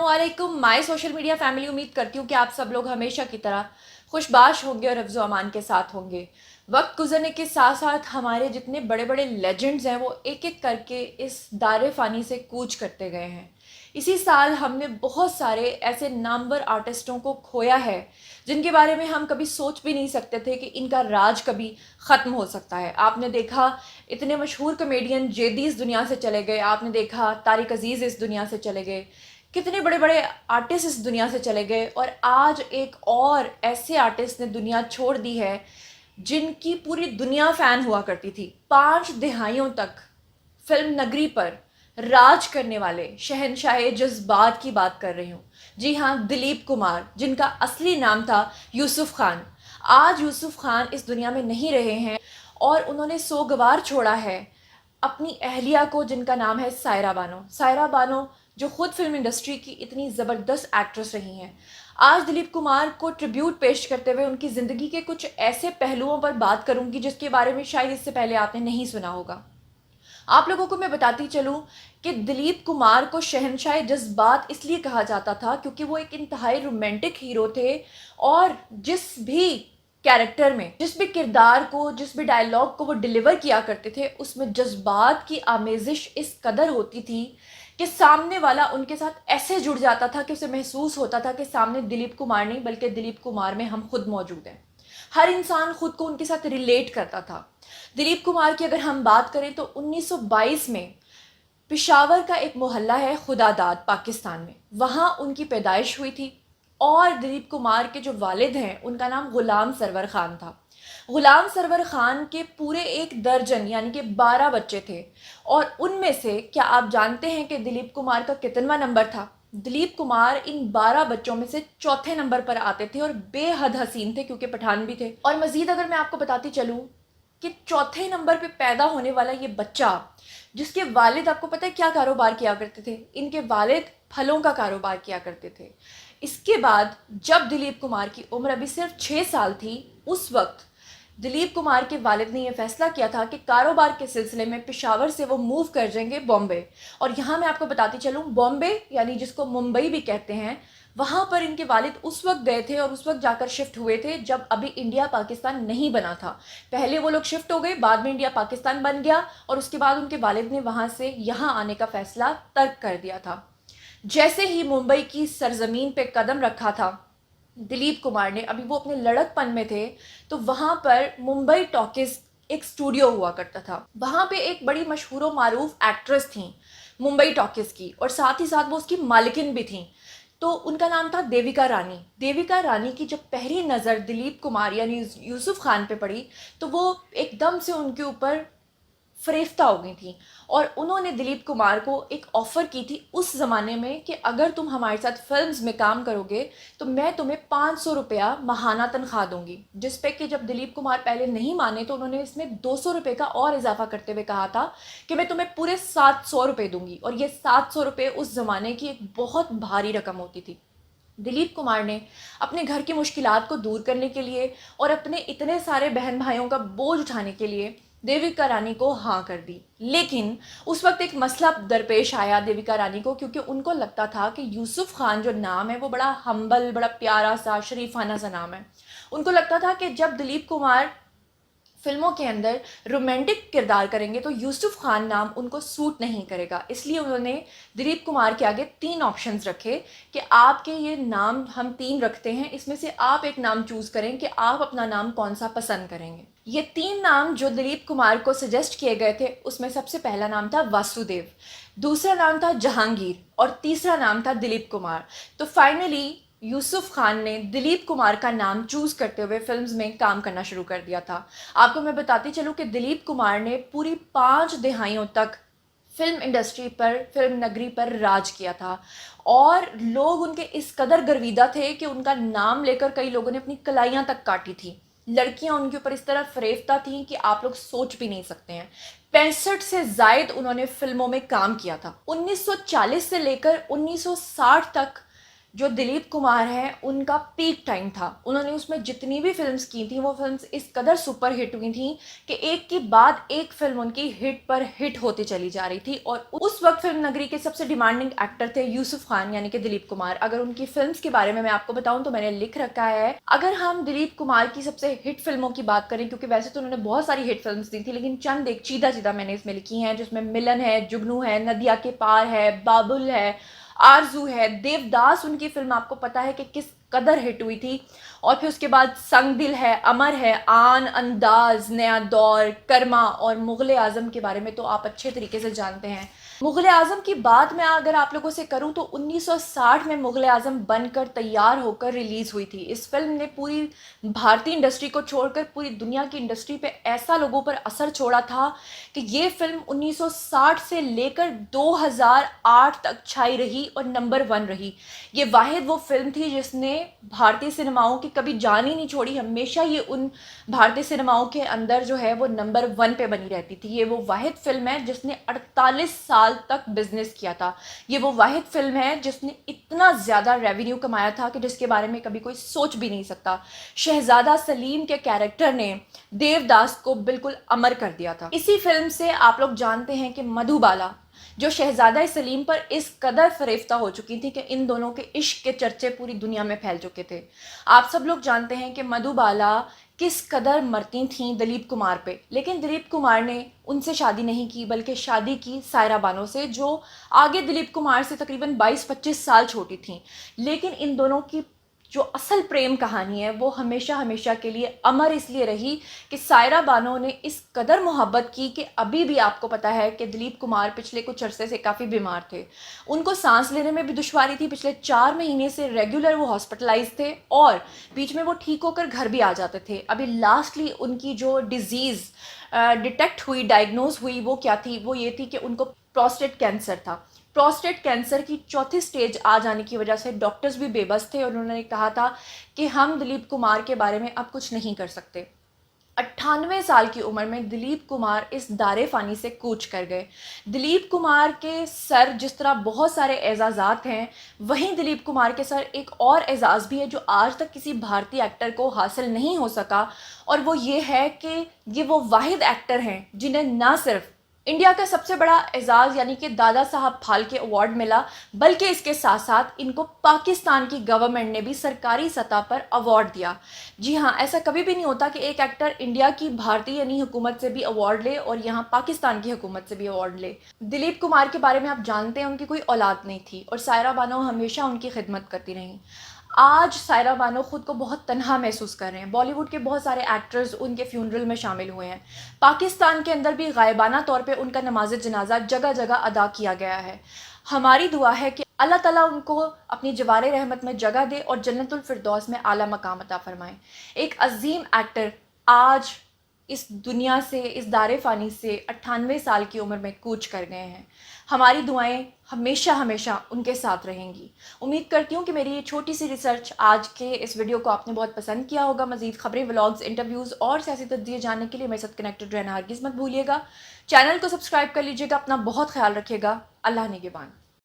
अस्सलामुअलैकुम my social media family. उम्मीद करती हूँ कि आप सब लोग हमेशा की तरह खुशबाश होंगे और हिफ्ज़ व अमान के साथ होंगे। वक्त गुजरने के साथ साथ हमारे जितने बड़े बड़े लेजेंड्स हैं वो एक एक करके इस दायरे फ़ानी से कूच करते गए हैं। इसी साल हमने बहुत सारे ऐसे नामवर आर्टिस्टों को खोया है जिनके बारे में हम कभी सोच भी नहीं सकते थे कि इनका राज कभी ख़त्म हो सकता है। आपने देखा इतने मशहूर कॉमेडियन जेदी इस दुनिया से चले गए, आपने देखा तारिक अजीज़ इस दुनिया से चले गए, कितने बड़े बड़े आर्टिस्ट इस दुनिया से चले गए और आज एक और ऐसे आर्टिस्ट ने दुनिया छोड़ दी है जिनकी पूरी दुनिया फ़ैन हुआ करती थी। 5 दिहाइयों तक फिल्म नगरी पर राज करने वाले शहंशाह जज्बात की बात कर रही हूँ। जी हाँ, दिलीप कुमार, जिनका असली नाम था यूसुफ खान। आज यूसुफ खान इस दुनिया में नहीं रहे हैं और उन्होंने सोगवार छोड़ा है अपनी अहलिया को, जिनका नाम है सायरा बानो। सायरा बानो जो खुद फिल्म इंडस्ट्री की इतनी ज़बरदस्त एक्ट्रेस रही हैं। आज दिलीप कुमार को ट्रिब्यूट पेश करते हुए उनकी ज़िंदगी के कुछ ऐसे पहलुओं पर बात करूंगी जिसके बारे में शायद इससे पहले आपने नहीं सुना होगा। आप लोगों को मैं बताती चलूं कि दिलीप कुमार को शहंशाह जज्बात इसलिए कहा जाता था क्योंकि वो एक इंतहाई रोमांटिक हीरो थे और जिस भी कैरेक्टर में, जिस भी किरदार को, जिस भी डायलॉग को वो डिलीवर किया करते थे उसमें जज्बात की आमेजिश इस कदर होती थी कि सामने वाला उनके साथ ऐसे जुड़ जाता था कि उसे महसूस होता था कि सामने दिलीप कुमार नहीं बल्कि दिलीप कुमार में हम खुद मौजूद हैं। हर इंसान खुद को उनके साथ रिलेट करता था। दिलीप कुमार की अगर हम बात करें तो 1922 में पेशावर का एक मोहल्ला है खुदादाद पाकिस्तान में, वहाँ उनकी पैदाइश हुई थी और दिलीप कुमार के जो वालिद हैं उनका नाम गुलाम सरवर ख़ान था। गुलाम सरवर ख़ान के पूरे 1 दर्जन यानी कि 12 बच्चे थे और उनमें से क्या आप जानते हैं कि दिलीप कुमार का कितनवा नंबर था? दिलीप कुमार इन 12 बच्चों में से चौथे नंबर पर आते थे और बेहद हसीन थे क्योंकि पठान भी थे। और मज़ीद अगर मैं आपको बताती चलूँ कि चौथे नंबर पे पैदा होने वाला ये बच्चा, जिसके वालिद आपको पता है क्या कारोबार किया करते थे? इनके वालिद फलों का कारोबार किया करते थे। इसके बाद जब दिलीप कुमार की उम्र अभी सिर्फ 6 साल थी, उस वक्त दिलीप कुमार के वालिद ने यह फैसला किया था कि कारोबार के सिलसिले में पेशावर से वो मूव कर जाएंगे बॉम्बे। और यहाँ मैं आपको बताती चलूँ, बॉम्बे यानी जिसको मुंबई भी कहते हैं, वहाँ पर इनके वालिद उस वक्त गए थे और उस वक्त जाकर शिफ्ट हुए थे जब अभी इंडिया पाकिस्तान नहीं बना था। पहले वो लोग शिफ्ट हो गए, बाद में इंडिया पाकिस्तान बन गया और उसके बाद उनके वालिद ने वहाँ से यहाँ आने का फैसला तर्क कर दिया था। जैसे ही मुंबई की सरजमीन पे कदम रखा था दिलीप कुमार ने, अभी वो अपने लड़कपन में थे, तो वहाँ पर मुंबई टॉकीज एक स्टूडियो हुआ करता था। वहाँ पे एक बड़ी मशहूर व मारूफ एक्ट्रेस थी मुंबई टॉकीज की और साथ ही साथ वो उसकी मालिकिन भी थी। तो उनका नाम था देविका रानी। देविका रानी की जब पहली नज़र दिलीप कुमार यानी यूसुफ खान पे पड़ी तो वो एकदम से उनके ऊपर फरेफ्ता हो गई थी और उन्होंने दिलीप कुमार को एक ऑफ़र की थी उस ज़माने में कि अगर तुम हमारे साथ फिल्म्स में काम करोगे तो मैं तुम्हें 500 रुपया माहाना तनख्वाह दूंगी। जिस पे कि जब दिलीप कुमार पहले नहीं माने तो उन्होंने इसमें 200 रुपये का और इजाफा करते हुए कहा था कि मैं तुम्हें पूरे 700 रुपये दूंगी। और ये 700 रुपये उस ज़माने की एक बहुत भारी रकम होती थी। दिलीप कुमार ने अपने घर की मुश्किलात को दूर करने के लिए और अपने इतने सारे बहन भाइयों का बोझ उठाने के लिए देविका रानी को हाँ कर दी। लेकिन उस वक्त एक मसला दरपेश आया देविका रानी को, क्योंकि उनको लगता था कि यूसुफ खान जो नाम है वो बड़ा हम्बल, बड़ा प्यारा सा, शरीफाना सा नाम है। उनको लगता था कि जब दिलीप कुमार फिल्मों के अंदर रोमांटिक किरदार करेंगे तो यूसुफ खान नाम उनको सूट नहीं करेगा। इसलिए उन्होंने दिलीप कुमार के आगे 3 ऑप्शंस रखे कि आपके ये नाम हम 3 रखते हैं, इसमें से आप एक नाम चूज़ करें कि आप अपना नाम कौन सा पसंद करेंगे। ये 3 नाम जो दिलीप कुमार को सजेस्ट किए गए थे उसमें सबसे पहला नाम था वासुदेव, दूसरा नाम था जहांगीर और तीसरा नाम था दिलीप कुमार। तो फाइनली यूसुफ खान ने दिलीप कुमार का नाम चूज़ करते हुए फिल्म्स में काम करना शुरू कर दिया था। आपको मैं बताती चलूँ कि दिलीप कुमार ने पूरी 5 दिहाइयों तक फिल्म इंडस्ट्री पर, फिल्म नगरी पर राज किया था और लोग उनके इस कदर गर्विदा थे कि उनका नाम लेकर कई लोगों ने अपनी कलाइयाँ तक काटी थी। लड़कियां उनके ऊपर इस तरह फरेफ्ता थीं कि आप लोग सोच भी नहीं सकते हैं। 65 से जायद उन्होंने फिल्मों में काम किया था। 1940 से लेकर 1960 तक जो दिलीप कुमार हैं उनका पीक टाइम था। उन्होंने उसमें जितनी भी फ़िल्म्स की थी वो फ़िल्म्स इस कदर सुपर हिट हुई थी कि एक के बाद एक फ़िल्म उनकी हिट पर हिट होती चली जा रही थी। और उस वक्त फिल्म नगरी के सबसे डिमांडिंग एक्टर थे यूसुफ खान यानी कि दिलीप कुमार। अगर उनकी फ़िल्म्स के बारे में मैं आपको बताऊं तो मैंने लिख रखा है। अगर हम दिलीप कुमार की सबसे हिट फिल्मों की बात करें, क्योंकि वैसे तो उन्होंने बहुत सारी हिट फिल्म्स दी थी, लेकिन चंद एक चीदा चीदा मैंने इसमें लिखी हैं, जिसमें मिलन है, जुगनू है, नदिया के पार है, बाबुल है, आरजू है, देवदास उनकी फिल्म आपको पता है कि किस कदर हिट हुई थी। और फिर उसके बाद संग दिल है, अमर है, आन, अंदाज, नया दौर, कर्मा और मुगल आजम के बारे में तो आप अच्छे तरीके से जानते हैं। मुगल आजम की बात मैं अगर आप लोगों से करूं तो 1960 में मुगल आजम बनकर तैयार होकर रिलीज़ हुई थी। इस फिल्म ने पूरी भारतीय इंडस्ट्री को छोड़कर पूरी दुनिया की इंडस्ट्री पे ऐसा लोगों पर असर छोड़ा था कि ये फिल्म 1960 से लेकर 2008 तक छाई रही और नंबर 1 रही। ये वाहिद वो फिल्म थी जिसने भारतीय सिनेमाओं की कभी जान ही नहीं छोड़ी। हमेशा ये उन भारतीय सिनेमाओं के अंदर जो है वो नंबर 1 पे बनी रहती थी। ये वो वाहिद फिल्म है जिसने 48 साल तक बिजनेस किया था। ये वो वाहिद फिल्म है जिसने इतना ज़्यादा रेवेन्यू कमाया था कि जिसके बारे में कभी कोई सोच भी नहीं सकता। शहजादा सलीम के कैरेक्टर ने देवदास को बिल्कुल अमर कर दिया था। इसी फिल्म से आप लोग जानते हैं कि मधुबाला जो शहजादा सलीम पर इस कदर फरेफ्ता हो चुकी थी कि इन दोनों के इश्क के चर्चे पूरी दुनिया में फैल चुके थे। आप सब लोग जानते हैं कि मधुबाला किस कदर मरती थीं दिलीप कुमार पे, लेकिन दिलीप कुमार ने उनसे शादी नहीं की बल्कि शादी की सायरा बानो से, जो आगे दिलीप कुमार से तकरीबन 22-25 साल छोटी थी। लेकिन इन दोनों की जो असल प्रेम कहानी है वो हमेशा हमेशा के लिए अमर इसलिए रही कि सायरा बानो ने इस कदर मोहब्बत की कि अभी भी आपको पता है कि दिलीप कुमार पिछले कुछ अरसे से काफ़ी बीमार थे। उनको सांस लेने में भी दुश्वारी थी। पिछले 4 महीने से रेगुलर वो हॉस्पिटलाइज थे और बीच में वो ठीक होकर घर भी आ जाते थे। अभी लास्टली उनकी जो डिजीज़ डिटेक्ट हुई, डायग्नोज हुई, वो क्या थी? वो ये थी कि उनको प्रोस्टेट कैंसर था। प्रोस्टेट कैंसर की चौथी स्टेज आ जाने की वजह से डॉक्टर्स भी बेबस थे और उन्होंने कहा था कि हम दिलीप कुमार के बारे में अब कुछ नहीं कर सकते। 98 साल की उम्र में दिलीप कुमार इस दारे फ़ानी से कूच कर गए। दिलीप कुमार के सर जिस तरह बहुत सारे एजाज़ात हैं, वहीं दिलीप कुमार के सर एक और एजाज़ भी है जो आज तक किसी भारतीय एक्टर को हासिल नहीं हो सका, और वो ये है कि ये वो वाहिद एक्टर हैं जिन्हें ना सिर्फ इंडिया का सबसे बड़ा एजाज़ यानी कि दादा साहब फाल्के अवार्ड मिला, बल्कि इसके साथ साथ इनको पाकिस्तान की गवर्नमेंट ने भी सरकारी सतह पर अवार्ड दिया। जी हाँ, ऐसा कभी भी नहीं होता कि एक एक्टर इंडिया की भारतीय यानी हुकूमत से भी अवार्ड ले और यहाँ पाकिस्तान की हुकूमत से भी अवार्ड ले। दिलीप कुमार के बारे में आप जानते हैं उनकी कोई औलाद नहीं थी और सायरा बानो हमेशा उनकी खिदमत करती रहीं। आज सायरा बानो खुद को बहुत तन्हा महसूस कर रहे हैं। बॉलीवुड के बहुत सारे एक्टर्स उनके फ्यूनरल में शामिल हुए हैं। पाकिस्तान के अंदर भी गायबाना तौर पे उनका नमाज जनाजा जगह जगह अदा किया गया है। हमारी दुआ है कि अल्लाह ताला उनको अपनी जवारे रहमत में जगह दे और जन्नतुल फिरदौस में आला मकाम अता फरमाए। एक अजीम एक्टर आज इस दुनिया से, इस दारे फ़ानी से 98 साल की उम्र में कूच कर गए हैं। हमारी दुआएं हमेशा हमेशा उनके साथ रहेंगी। उम्मीद करती हूँ कि मेरी ये छोटी सी रिसर्च आज के इस वीडियो को आपने बहुत पसंद किया होगा। मज़ीद खबरें, व्लॉग्स, इंटरव्यूज़ और सियासी तज्ज़िये जानने के लिए मेरे साथ कनेक्टेड रहना हरगिज़ मत भूलिएगा। चैनल को सब्सक्राइब कर लीजिएगा। अपना बहुत ख्याल रखिएगा। अल्लाह निगहबान।